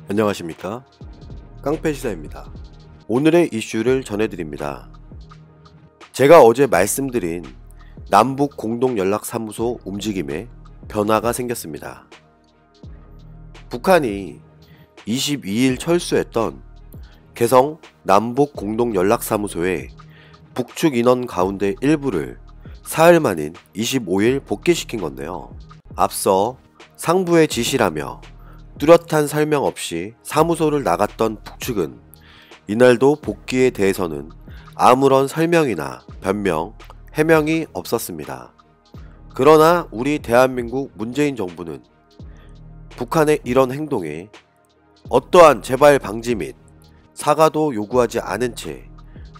안녕하십니까, 깡패시사입니다. 오늘의 이슈를 전해드립니다. 제가 어제 말씀드린 남북 공동연락사무소 움직임에 변화가 생겼습니다. 북한이 22일 철수했던 개성 남북 공동연락사무소의 북측 인원 가운데 일부를 사흘 만인 25일 복귀시킨 건데요. 앞서 상부의 지시라며 뚜렷한 설명 없이 사무소를 나갔던 북측은 이날도 복귀에 대해서는 아무런 설명이나 변명, 해명이 없었습니다. 그러나 우리 대한민국 문재인 정부는 북한의 이런 행동에 어떠한 재발 방지 및 사과도 요구하지 않은 채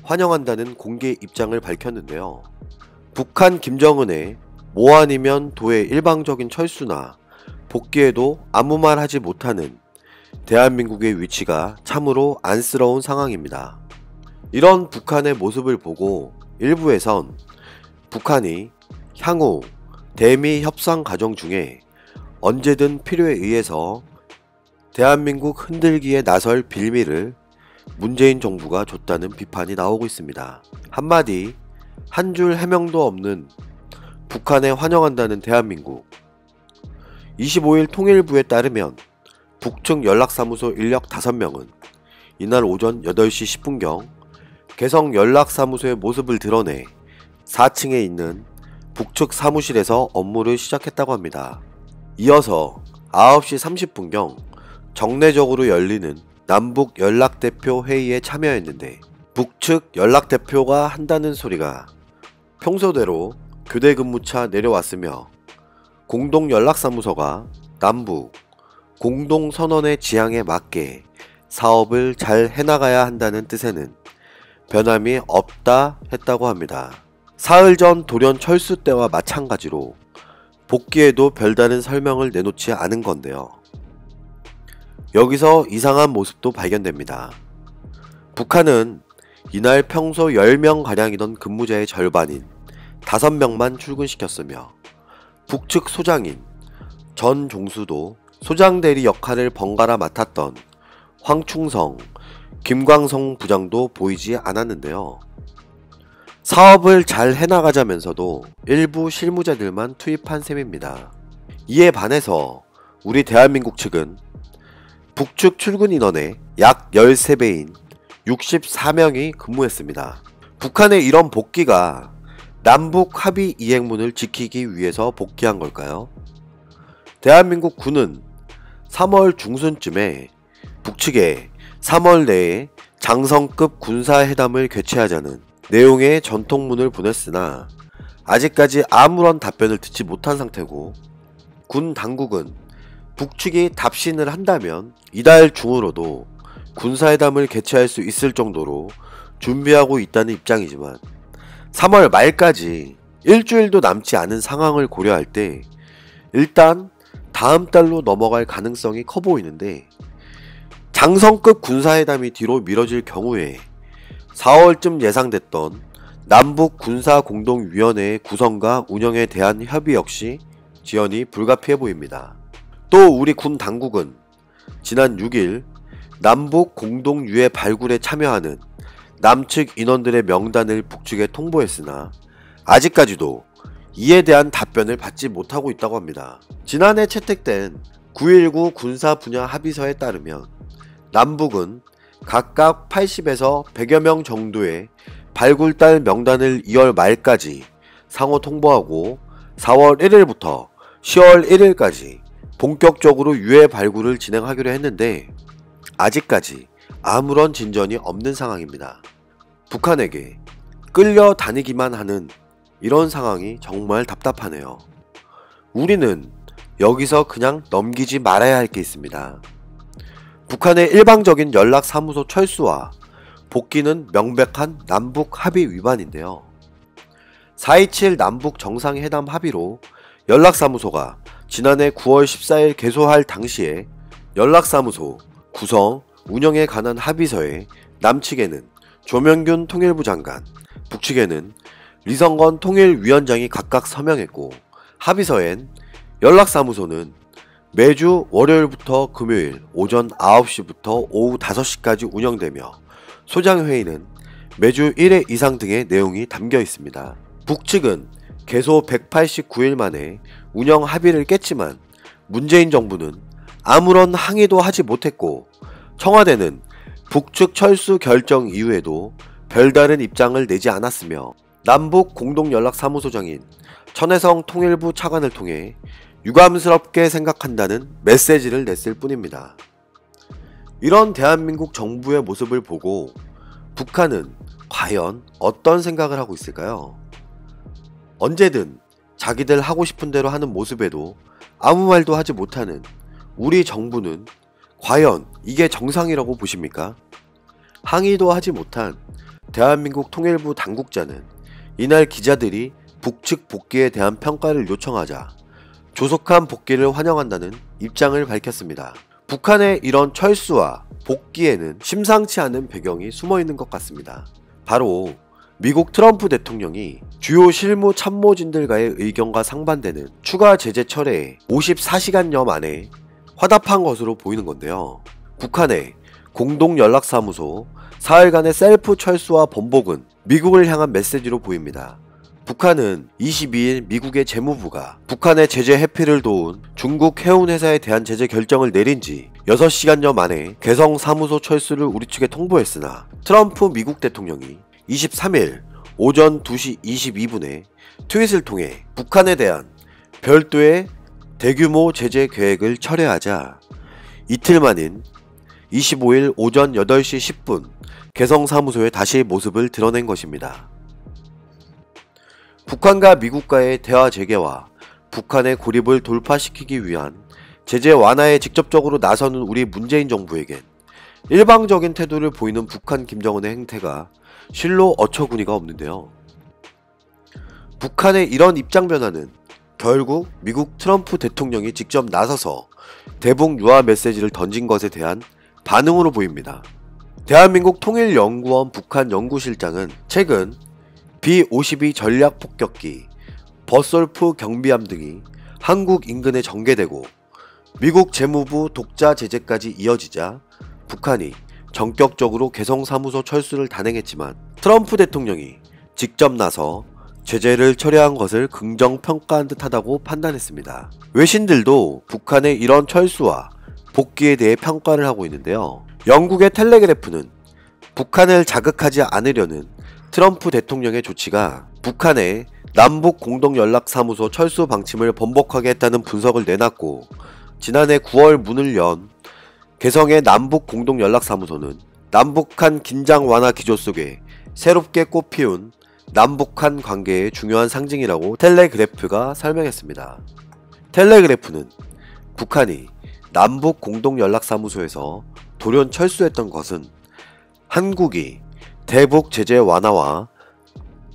환영한다는 공개 입장을 밝혔는데요. 북한 김정은의 뭐 아니면 도의 일방적인 철수나 복귀에도 아무 말 하지 못하는 대한민국의 위치가 참으로 안쓰러운 상황입니다. 이런 북한의 모습을 보고 일부에선 북한이 향후 대미 협상 과정 중에 언제든 필요에 의해서 대한민국 흔들기에 나설 빌미를 문재인 정부가 줬다는 비판이 나오고 있습니다. 한마디 한 줄 해명도 없는 북한에 환영한다는 대한민국. 25일 통일부에 따르면 북측 연락사무소 인력 5명은 이날 오전 8시 10분경 개성 연락사무소의 모습을 드러내 4층에 있는 북측 사무실에서 업무를 시작했다고 합니다. 이어서 9시 30분경 정례적으로 열리는 남북 연락대표 회의에 참여했는데 북측 연락대표가 한다는 소리가 평소대로 교대 근무차 내려왔으며 공동연락사무소가 남북 공동선언의 지향에 맞게 사업을 잘 해나가야 한다는 뜻에는 변함이 없다 했다고 합니다. 사흘 전 돌연 철수 때와 마찬가지로 복귀에도 별다른 설명을 내놓지 않은 건데요. 여기서 이상한 모습도 발견됩니다. 북한은 이날 평소 10명가량이던 근무자의 절반인 5명만 출근시켰으며 북측 소장인 전 종수도 소장대리 역할을 번갈아 맡았던 황충성, 김광성 부장도 보이지 않았는데요. 사업을 잘 해나가자면서도 일부 실무자들만 투입한 셈입니다. 이에 반해서 우리 대한민국 측은 북측 출근 인원의 약 13배인 64명이 근무했습니다. 북한의 이런 복귀가 남북 합의 이행문을 지키기 위해서 복귀한 걸까요? 대한민국 군은 3월 중순쯤에 북측에 3월 내에 장성급 군사회담을 개최하자는 내용의 전통문을 보냈으나 아직까지 아무런 답변을 듣지 못한 상태고 군 당국은 북측이 답신을 한다면 이달 중으로도 군사회담을 개최할 수 있을 정도로 준비하고 있다는 입장이지만 3월 말까지 일주일도 남지 않은 상황을 고려할 때 일단 다음 달로 넘어갈 가능성이 커 보이는데 장성급 군사회담이 뒤로 미뤄질 경우에 4월쯤 예상됐던 남북 군사공동위원회의 구성과 운영에 대한 협의 역시 지연이 불가피해 보입니다. 또 우리 군 당국은 지난 6일 남북 공동유해 발굴에 참여하는 남측 인원들의 명단을 북측에 통보했으나 아직까지도 이에 대한 답변을 받지 못하고 있다고 합니다. 지난해 채택된 9.19 군사 분야 합의서에 따르면 남북은 각각 80에서 100여 명 정도의 발굴달 명단을 2월 말까지 상호 통보하고 4월 1일부터 10월 1일까지 본격적으로 유해 발굴을 진행하기로 했는데 아직까지 아무런 진전이 없는 상황입니다. 북한에게 끌려다니기만 하는 이런 상황이 정말 답답하네요. 우리는 여기서 그냥 넘기지 말아야 할 게 있습니다. 북한의 일방적인 연락사무소 철수와 복귀는 명백한 남북 합의 위반인데요. 4.27 남북 정상회담 합의로 연락사무소가 지난해 9월 14일 개소할 당시에 연락사무소 구성, 운영에 관한 합의서에 남측에는 조명균 통일부 장관, 북측에는 리성건 통일위원장이 각각 서명했고 합의서엔 연락사무소는 매주 월요일부터 금요일 오전 9시부터 오후 5시까지 운영되며 소장회의는 매주 1회 이상 등의 내용이 담겨 있습니다. 북측은 개소 189일 만에 운영 합의를 깼지만 문재인 정부는 아무런 항의도 하지 못했고 청와대는 북측 철수 결정 이후에도 별다른 입장을 내지 않았으며 남북 공동연락사무소장인 천혜성 통일부 차관을 통해 유감스럽게 생각한다는 메시지를 냈을 뿐입니다. 이런 대한민국 정부의 모습을 보고 북한은 과연 어떤 생각을 하고 있을까요? 언제든 자기들 하고 싶은 대로 하는 모습에도 아무 말도 하지 못하는 우리 정부는 과연 이게 정상이라고 보십니까? 항의도 하지 못한 대한민국 통일부 당국자는 이날 기자들이 북측 복귀에 대한 평가를 요청하자 조속한 복귀를 환영한다는 입장을 밝혔습니다. 북한의 이런 철수와 복귀에는 심상치 않은 배경이 숨어 있는 것 같습니다. 바로 미국 트럼프 대통령이 주요 실무 참모진들과의 의견과 상반되는 추가 제재 철회에 54시간여 만에 화답한 것으로 보이는 건데요. 북한의 공동연락사무소 사흘간의 셀프 철수와 번복은 미국을 향한 메시지로 보입니다. 북한은 22일 미국의 재무부가 북한의 제재 해피를 도운 중국 해운회사에 대한 제재 결정을 내린 지 6시간여 만에 개성 사무소 철수를 우리 측에 통보했으나 트럼프 미국 대통령이 23일 오전 2시 22분에 트윗을 통해 북한에 대한 별도의 대규모 제재 계획을 철회하자 이틀 만인 25일 오전 8시 10분 개성 사무소에 다시 모습을 드러낸 것입니다. 북한과 미국과의 대화 재개와 북한의 고립을 돌파시키기 위한 제재 완화에 직접적으로 나서는 우리 문재인 정부에겐 일방적인 태도를 보이는 북한 김정은의 행태가 실로 어처구니가 없는데요. 북한의 이런 입장 변화는 결국 미국 트럼프 대통령이 직접 나서서 대북 유화 메시지를 던진 것에 대한 반응으로 보입니다. 대한민국 통일연구원 북한연구실장은 최근 B-52 전략폭격기, 버솔프 경비함 등이 한국 인근에 전개되고 미국 재무부 독자 제재까지 이어지자 북한이 전격적으로 개성사무소 철수를 단행했지만 트럼프 대통령이 직접 나서 제재를 철회한 것을 긍정평가한 듯하다고 판단했습니다. 외신들도 북한의 이런 철수와 복귀에 대해 평가를 하고 있는데요. 영국의 텔레그래프는 북한을 자극하지 않으려는 트럼프 대통령의 조치가 북한의 남북 공동연락사무소 철수 방침을 번복하게 했다는 분석을 내놨고 지난해 9월 문을 연 개성의 남북 공동연락사무소는 남북한 긴장 완화 기조 속에 새롭게 꽃피운 남북한 관계의 중요한 상징이라고 텔레그래프가 설명했습니다. 텔레그래프는 북한이 남북 공동연락사무소에서 돌연 철수했던 것은 한국이 대북 제재 완화와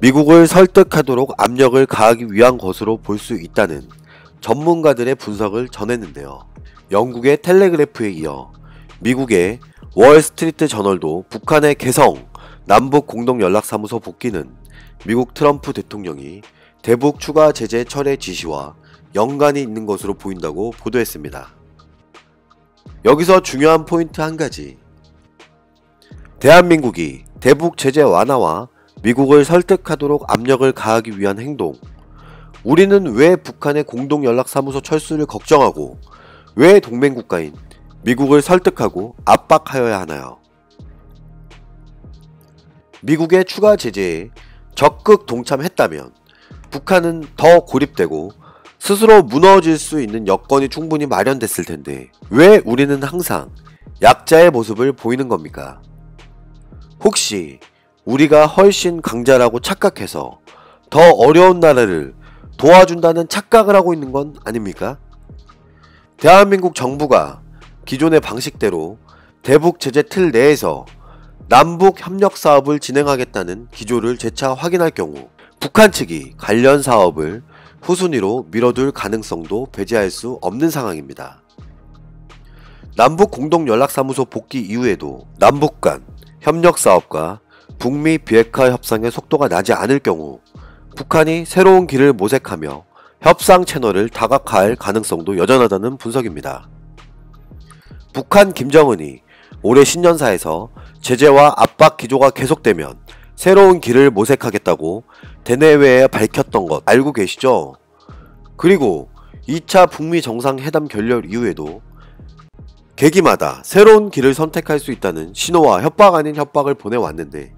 미국을 설득하도록 압력을 가하기 위한 것으로 볼 수 있다는 전문가들의 분석을 전했는데요. 영국의 텔레그래프에 이어 미국의 월스트리트 저널도 북한의 개성 남북 공동연락사무소 복귀는 미국 트럼프 대통령이 대북 추가 제재 철회 지시와 연관이 있는 것으로 보인다고 보도했습니다. 여기서 중요한 포인트 한 가지. 대한민국이 대북 제재 완화와 미국을 설득하도록 압력을 가하기 위한 행동. 우리는 왜 북한의 공동연락사무소 철수를 걱정하고 왜 동맹국가인 미국을 설득하고 압박하여야 하나요? 미국의 추가 제재에 적극 동참했다면 북한은 더 고립되고 스스로 무너질 수 있는 여건이 충분히 마련됐을 텐데 왜 우리는 항상 약자의 모습을 보이는 겁니까? 혹시 우리가 훨씬 강자라고 착각해서 더 어려운 나라를 도와준다는 착각을 하고 있는 건 아닙니까? 대한민국 정부가 기존의 방식대로 대북 제재 틀 내에서 남북 협력 사업을 진행하겠다는 기조를 재차 확인할 경우 북한 측이 관련 사업을 후순위로 미뤄둘 가능성도 배제할 수 없는 상황입니다. 남북 공동연락사무소 복귀 이후에도 남북 간 협력사업과 북미 비핵화 협상의 속도가 나지 않을 경우 북한이 새로운 길을 모색하며 협상 채널을 다각화할 가능성도 여전하다는 분석입니다. 북한 김정은이 올해 신년사에서 제재와 압박 기조가 계속되면 새로운 길을 모색하겠다고 대내외에 밝혔던 것 알고 계시죠? 그리고 2차 북미 정상회담 결렬 이후에도 계기마다 새로운 길을 선택할 수 있다는 신호와 협박 아닌 협박을 보내왔는데,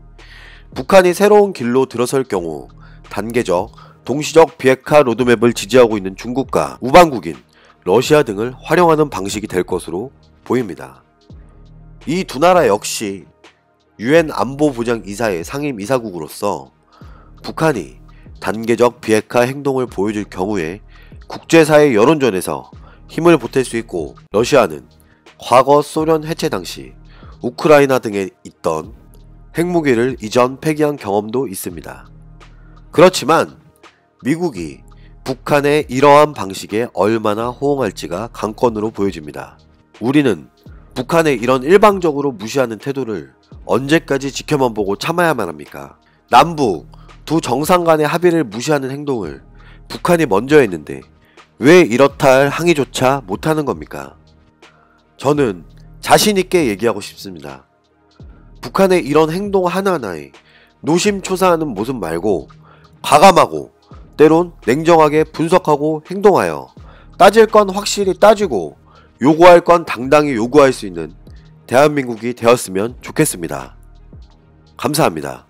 북한이 새로운 길로 들어설 경우 단계적, 동시적 비핵화 로드맵을 지지하고 있는 중국과 우방국인 러시아 등을 활용하는 방식이 될 것으로 보입니다. 이 두 나라 역시 UN 안보보장이사의 상임이사국으로서 북한이 단계적 비핵화 행동을 보여줄 경우에 국제사회 여론전에서 힘을 보탤 수 있고, 러시아는 과거 소련 해체 당시 우크라이나 등에 있던 핵무기를 이전 폐기한 경험도 있습니다. 그렇지만 미국이 북한의 이러한 방식에 얼마나 호응할지가 관건으로 보여집니다. 우리는 북한의 이런 일방적으로 무시하는 태도를 언제까지 지켜만 보고 참아야만 합니까? 남북 두 정상 간의 합의를 무시하는 행동을 북한이 먼저 했는데 왜 이렇다 할 항의조차 못하는 겁니까? 저는 자신있게 얘기하고 싶습니다. 북한의 이런 행동 하나하나에 노심초사하는 모습 말고 과감하고 때론 냉정하게 분석하고 행동하여 따질 건 확실히 따지고 요구할 건 당당히 요구할 수 있는 대한민국이 되었으면 좋겠습니다. 감사합니다.